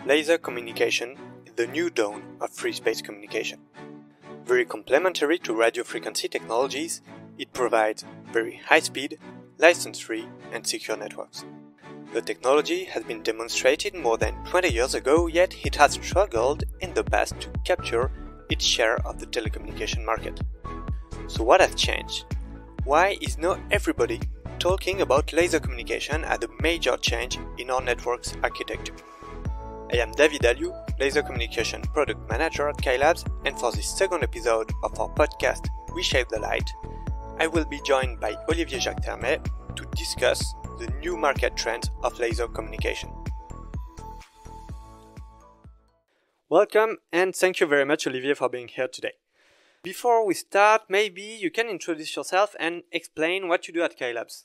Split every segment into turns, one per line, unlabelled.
Laser communication is the new dawn of free space communication. Very complementary to radio frequency technologies, it provides very high speed, license-free and secure networks. The technology has been demonstrated more than 20 years ago, yet it has struggled in the past to capture its share of the telecommunication market. So what has changed? Why is not everybody talking about laser communication as a major change in our network's architecture? I am David Allioux, Laser Communication Product Manager at Cailabs, and for this second episode of our podcast, We Shape the Light, I will be joined by Olivier Jacques-Sermet to discuss the new market trends of laser communication. Welcome, and thank you very much, Olivier, for being here today. Before we start, maybe you can introduce yourself and explain what you do at Cailabs.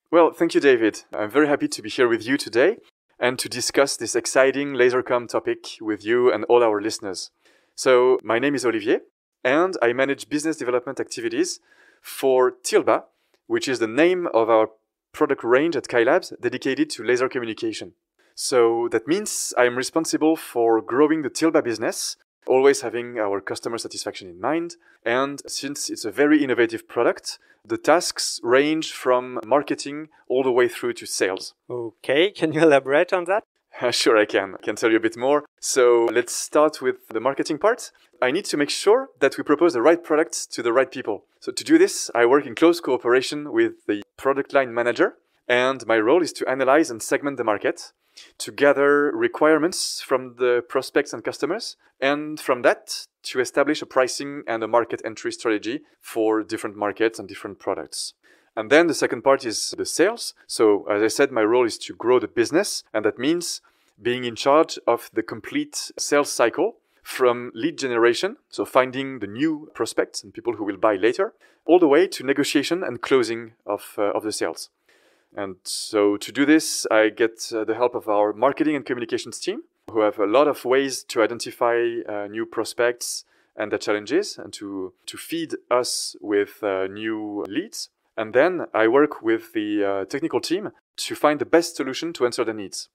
Well, thank you, David. I'm very happy to be here with you today and to discuss this exciting Lasercom topic with you and all our listeners. So, my name is Olivier, and I manage business development activities for Tilba, which is the name of our product range at Cailabs dedicated to laser communication. So that means I'm responsible for growing the Tilba business, always having our customer satisfaction in mind. And since it's a very innovative product, the tasks range from marketing all the way through to sales.
Okay, can you elaborate on that?
Sure, I can tell you a bit more. So let's start with the marketing part. I need to make sure that we propose the right products to the right people. So to do this, I work in close cooperation with the product line manager, and my role is to analyze and segment the market, to gather requirements from the prospects and customers, and from that, to establish a pricing and a market entry strategy for different markets and different products. And then the second part is the sales. So as I said, my role is to grow the business, and that means being in charge of the complete sales cycle from lead generation, so finding the new prospects and people who will buy later, all the way to negotiation and closing of the sales. And so to do this, I get the help of our marketing and communications team, who have a lot of ways to identify new prospects and the challenges, and to feed us with new leads. And then I work with the technical team to find the best solution to answer the needs.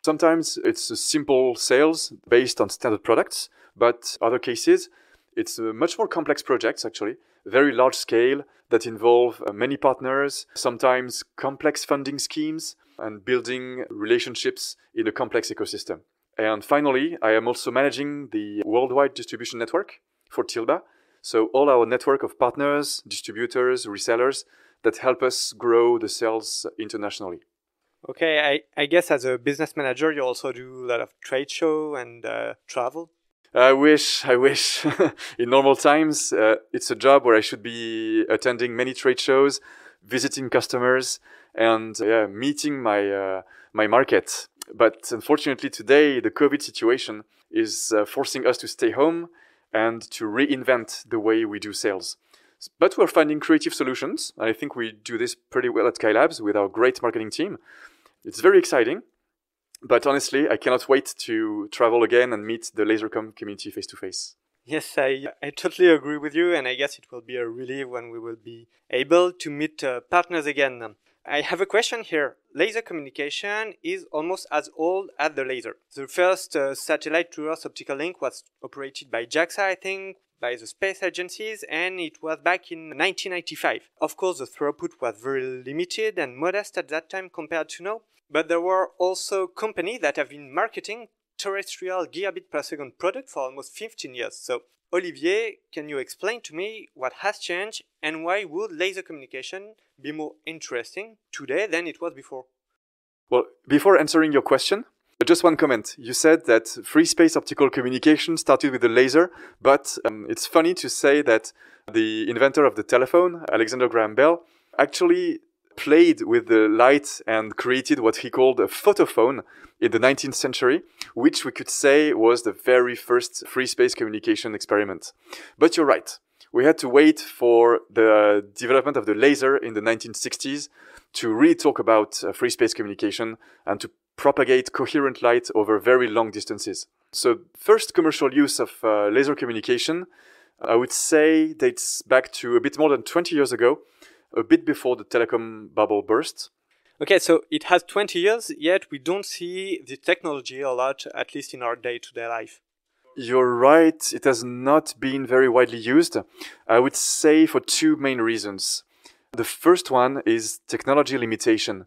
Sometimes it's a simple sales based on standard products, but other cases, it's much more complex projects, actually, very large scale that involve many partners, sometimes complex funding schemes, and building relationships in a complex ecosystem. And finally, I am also managing the worldwide distribution network for Tilba. So all our network of partners, distributors, resellers that help us grow the sales internationally.
Okay, I guess as a business manager, you also do a lot of trade show and travel.
I wish. In normal times, it's a job where I should be attending many trade shows, visiting customers, and meeting my market. But unfortunately today, the COVID situation is forcing us to stay home and to reinvent the way we do sales. But we're finding creative solutions. I think we do this pretty well at Cailabs with our great marketing team. It's very exciting. But honestly, I cannot wait to travel again and meet the Lasercom community face-to-face.
Yes, I totally agree with you, and I guess it will be a relief when we will be able to meet partners again. I have a question here. Laser communication is almost as old as the laser. The first satellite to Earth optical link was operated by JAXA, I think, by the space agencies, and it was back in 1995. Of course, the throughput was very limited and modest at that time compared to now, but there were also companies that have been marketing terrestrial gigabit per second product for almost 15 years. So, Olivier, can you explain to me what has changed and why would laser communication be more interesting today than it was before?
Well, before answering your question, just one comment. You said that free space optical communication started with the laser, but it's funny to say that the inventor of the telephone, Alexander Graham Bell, actually played with the light and created what he called a photophone in the 19th century, which we could say was the very first free space communication experiment. But you're right. We had to wait for the development of the laser in the 1960s to really talk about free space communication and to propagate coherent light over very long distances. So first commercial use of laser communication, I would say, dates back to a bit more than 20 years ago, a bit before the telecom bubble burst.
Okay, so it has 20 years, yet we don't see the technology a lot, at least in our day-to-day life.
You're right, it has not been very widely used. I would say for two main reasons. The first one is technology limitation.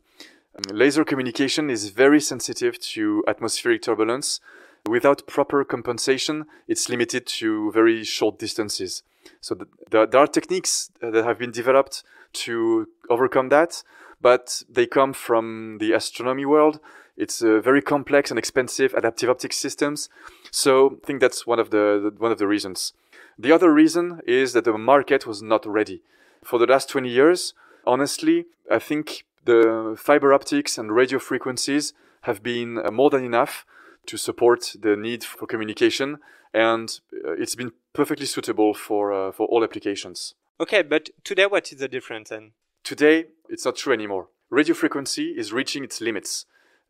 Laser communication is very sensitive to atmospheric turbulence. Without proper compensation, it's limited to very short distances. So there are techniques that have been developed to overcome that, but they come from the astronomy world. It's very complex and expensive adaptive optics systems. So I think that's one of the reasons. The other reason is that the market was not ready. For the last 20 years, honestly, I think the fiber optics and radio frequencies have been more than enough to support the need for communication, and it's been perfectly suitable for all applications.
Okay, but today what is the difference then?
Today, it's not true anymore. Radio frequency is reaching its limits.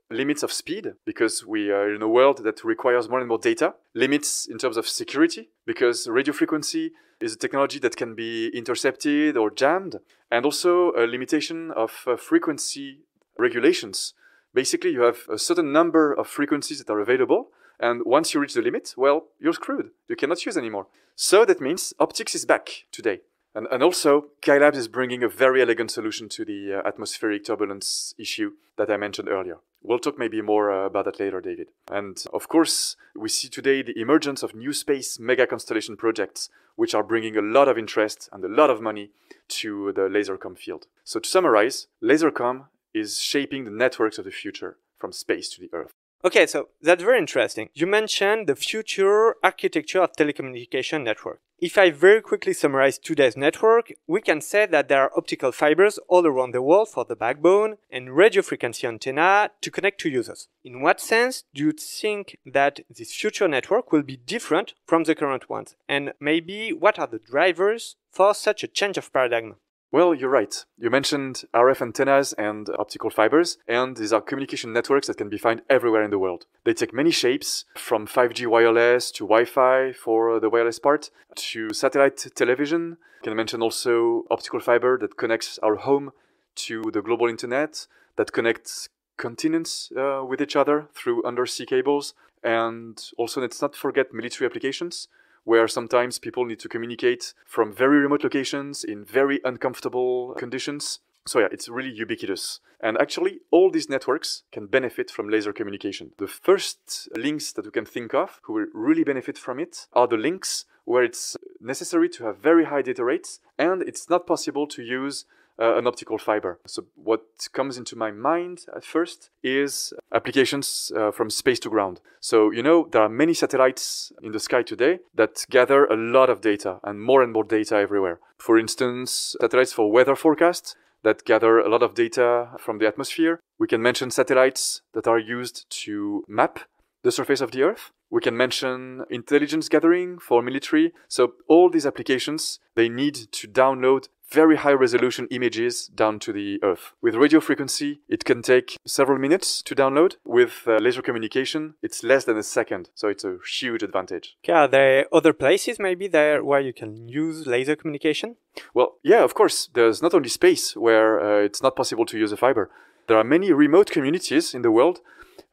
Limits of speed, because we are in a world that requires more and more data. Limits in terms of security, because radio frequency is a technology that can be intercepted or jammed. And also a limitation of frequency regulations. Basically, you have a certain number of frequencies that are available, and once you reach the limit, well, you're screwed. You cannot use anymore. So that means optics is back today. And also, Cailabs is bringing a very elegant solution to the atmospheric turbulence issue that I mentioned earlier. We'll talk maybe more about that later, David. And of course, we see today the emergence of new space mega constellation projects, which are bringing a lot of interest and a lot of money to the Lasercom field. So to summarize, Lasercom is shaping the networks of the future from space to the Earth.
Okay, so that's very interesting. You mentioned the future architecture of telecommunication network. If I very quickly summarize today's network, we can say that there are optical fibers all around the world for the backbone and radio frequency antenna to connect to users. In what sense do you think that this future network will be different from the current ones? And maybe what are the drivers for such a change of paradigm?
Well, you're right. You mentioned RF antennas and optical fibers, and these are communication networks that can be found everywhere in the world. They take many shapes, from 5G wireless to Wi-Fi for the wireless part, to satellite television. You can mention also optical fiber that connects our home to the global internet, that connects continents with each other through undersea cables. And also, let's not forget military applications, where sometimes people need to communicate from very remote locations in very uncomfortable conditions. So yeah, it's really ubiquitous. And actually, all these networks can benefit from laser communication. The first links that we can think of who will really benefit from it are the links where it's necessary to have very high data rates and it's not possible to use an optical fiber. So what comes into my mind at first is applications from space to ground. So, there are many satellites in the sky today that gather a lot of data and more data everywhere. For instance, satellites for weather forecasts that gather a lot of data from the atmosphere. We can mention satellites that are used to map the surface of the Earth. We can mention intelligence gathering for military. So all these applications, they need to download very high resolution images down to the Earth. With radio frequency, it can take several minutes to download. With laser communication, it's less than a second. So it's a huge advantage.
Okay, are there other places maybe there where you can use laser communication?
Well, yeah, of course. There's not only space where it's not possible to use a fiber. There are many remote communities in the world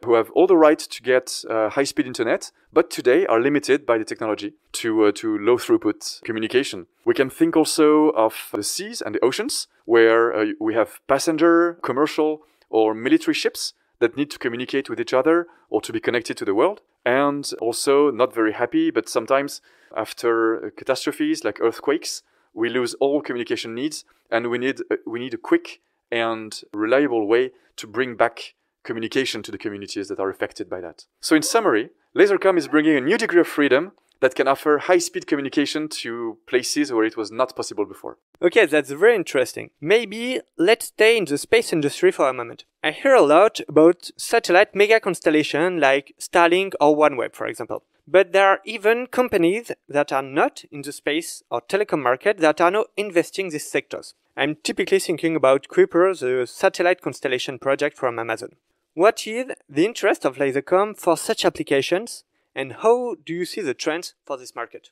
who have all the right to get high-speed internet, but today are limited by the technology to low-throughput communication. We can think also of the seas and the oceans, where we have passenger, commercial, or military ships that need to communicate with each other or to be connected to the world. And also, not very happy, but sometimes after catastrophes like earthquakes, we lose all communication needs, and we need a quick and reliable way to bring back communication to the communities that are affected by that. So in summary, Lasercom is bringing a new degree of freedom that can offer high-speed communication to places where it was not possible before.
Okay, that's very interesting. Maybe let's stay in the space industry for a moment. I hear a lot about satellite mega constellation like Starlink or OneWeb, for example. But there are even companies that are not in the space or telecom market that are now investing in these sectors. I'm typically thinking about Kuiper, the satellite constellation project from Amazon. What is the interest of Lasercom for such applications, and how do you see the trends for this market?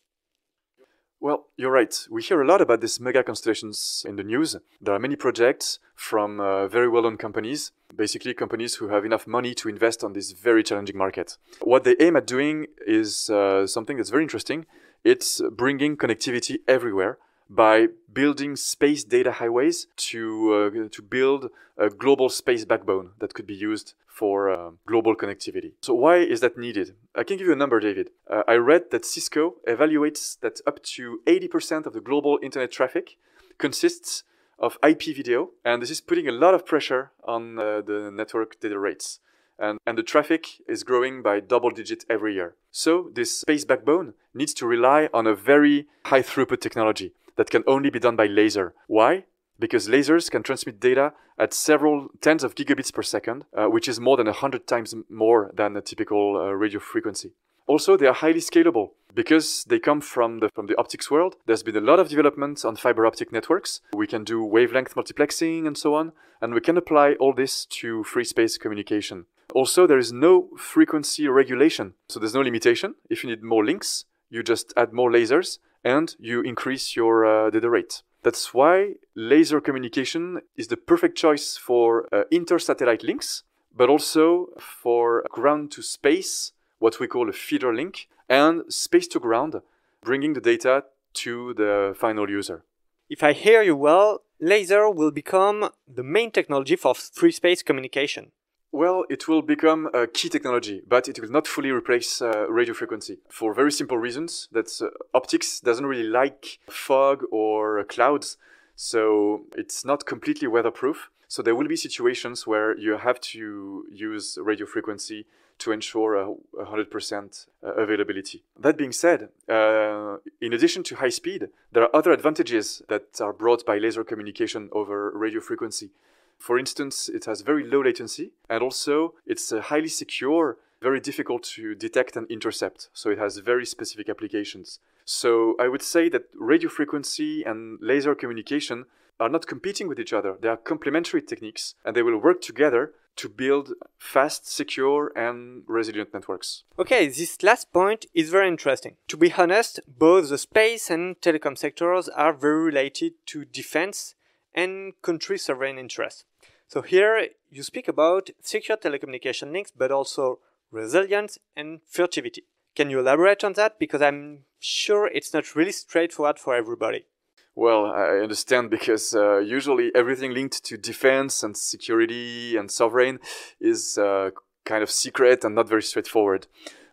Well, you're right. We hear a lot about these mega constellations in the news. There are many projects from very well-known companies, basically companies who have enough money to invest on this very challenging market. What they aim at doing is something that's very interesting. It's bringing connectivity everywhere by building space data highways to build a global space backbone that could be used for global connectivity. So why is that needed? I can give you a number, David. I read that Cisco evaluates that up to 80% of the global internet traffic consists of IP video, and this is putting a lot of pressure on the network data rates. And the traffic is growing by double digit every year. So this space backbone needs to rely on a very high throughput technology that can only be done by laser. Why? Because lasers can transmit data at several tens of gigabits per second, which is more than 100 times more than a typical radio frequency. Also, they are highly scalable because they come from the optics world. There's been a lot of development on fiber optic networks. We can do wavelength multiplexing and so on, and we can apply all this to free space communication. Also, there is no frequency regulation, so there's no limitation. If you need more links, you just add more lasers and you increase your data rate. That's why laser communication is the perfect choice for inter-satellite links, but also for ground to space, what we call a feeder link, and space to ground, bringing the data to the final user.
If I hear you well, laser will become the main technology for free space communication.
Well, it will become a key technology, but it will not fully replace radio frequency for very simple reasons. That optics doesn't really like fog or clouds, so it's not completely weatherproof. So there will be situations where you have to use radio frequency to ensure 100% availability. That being said, in addition to high speed, there are other advantages that are brought by laser communication over radio frequency. For instance, it has very low latency, and also it's highly secure, very difficult to detect and intercept. So it has very specific applications. So I would say that radio frequency and laser communication are not competing with each other. They are complementary techniques, and they will work together to build fast, secure, and resilient networks.
Okay, this last point is very interesting. To be honest, both the space and telecom sectors are very related to defense and country sovereign interests. So here you speak about secure telecommunication links, but also resilience and furtivity. Can you elaborate on that? Because I'm sure it's not really straightforward for everybody.
Well, I understand because usually everything linked to defense and security and sovereign is kind of secret and not very straightforward.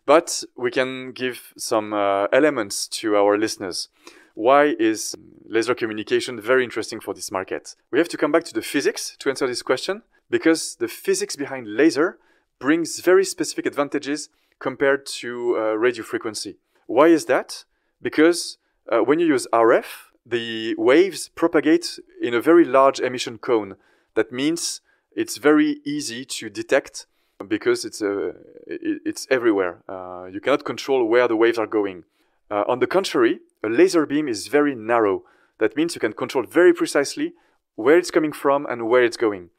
But we can give some elements to our listeners. Why is laser communication very interesting for this market? We have to come back to the physics to answer this question, because the physics behind laser brings very specific advantages compared to radio frequency. Why is that? Because when you use RF, the waves propagate in a very large emission cone. That means it's very easy to detect because it's everywhere. You cannot control where the waves are going. On the contrary, a laser beam is very narrow. That means you can control very precisely where it's coming from and where it's going.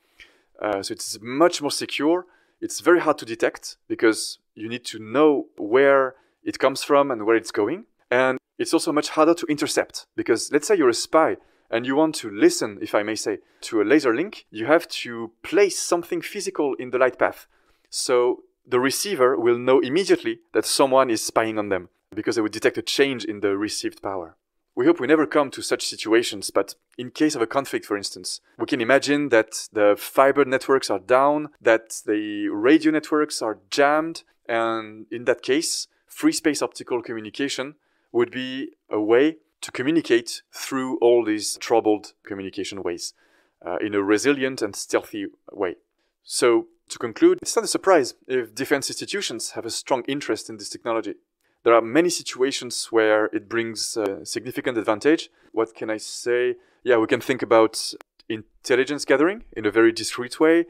So it's much more secure. It's very hard to detect because you need to know where it comes from and where it's going. And it's also much harder to intercept because let's say you're a spy and you want to listen, if I may say, to a laser link. You have to place something physical in the light path. So the receiver will know immediately that someone is spying on them, because they would detect a change in the received power. We hope we never come to such situations, but in case of a conflict, for instance, we can imagine that the fiber networks are down, that the radio networks are jammed, and in that case, free space optical communication would be a way to communicate through all these troubled communication ways in a resilient and stealthy way. So, to conclude, it's not a surprise if defense institutions have a strong interest in this technology. There are many situations where it brings significant advantage. What can I say? Yeah, we can think about intelligence gathering in a very discreet way.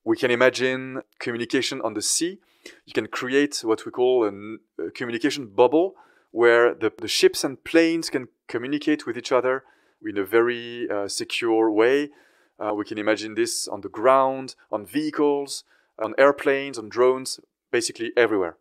We can imagine communication on the sea. You can create what we call a communication bubble, where the ships and planes can communicate with each other in a very secure way. We can imagine this on the ground, on vehicles, on airplanes, on drones, basically everywhere.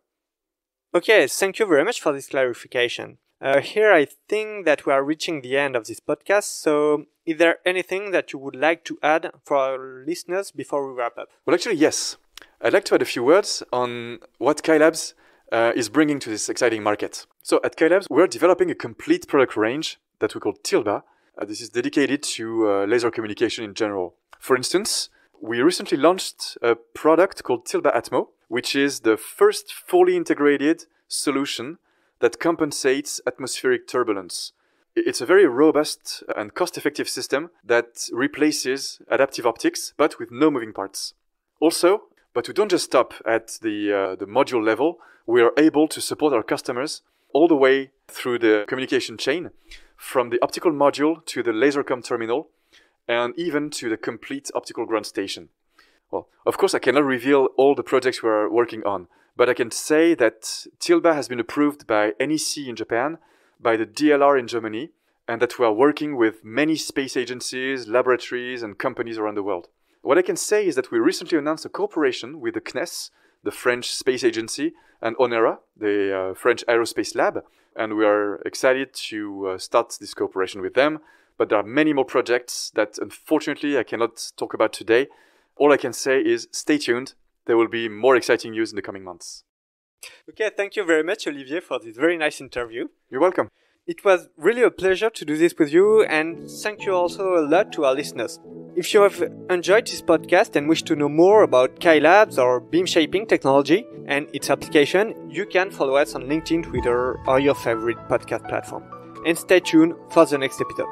Okay, thank you very much for this clarification. Here I think that we are reaching the end of this podcast, so is there anything that you would like to add for our listeners before we wrap up?
Well, actually, yes. I'd like to add a few words on what Cailabs is bringing to this exciting market. So at Cailabs, we're developing a complete product range that we call Tilba. This is dedicated to laser communication in general. For instance, we recently launched a product called Tilba Atmo, which is the first fully integrated solution that compensates atmospheric turbulence. It's a very robust and cost-effective system that replaces adaptive optics, but with no moving parts. Also, but we don't just stop at the module level. We are able to support our customers all the way through the communication chain, from the optical module to the Lasercom terminal, and even to the complete optical ground station. Well, of course, I cannot reveal all the projects we are working on, but I can say that Tilba has been approved by NEC in Japan, by the DLR in Germany, and that we are working with many space agencies, laboratories, and companies around the world. What I can say is that we recently announced a cooperation with the CNES, the French Space Agency, and ONERA, the French Aerospace Lab, and we are excited to start this cooperation with them. But there are many more projects that unfortunately I cannot talk about today. All I can say is stay tuned. There will be more exciting news in the coming months.
Okay, thank you very much, Olivier, for this very nice interview.
You're welcome.
It was really a pleasure to do this with you, and thank you also a lot to our listeners. If you have enjoyed this podcast and wish to know more about Cailabs or beam shaping technology and its application, you can follow us on LinkedIn, Twitter, or your favorite podcast platform. And stay tuned for the next episode.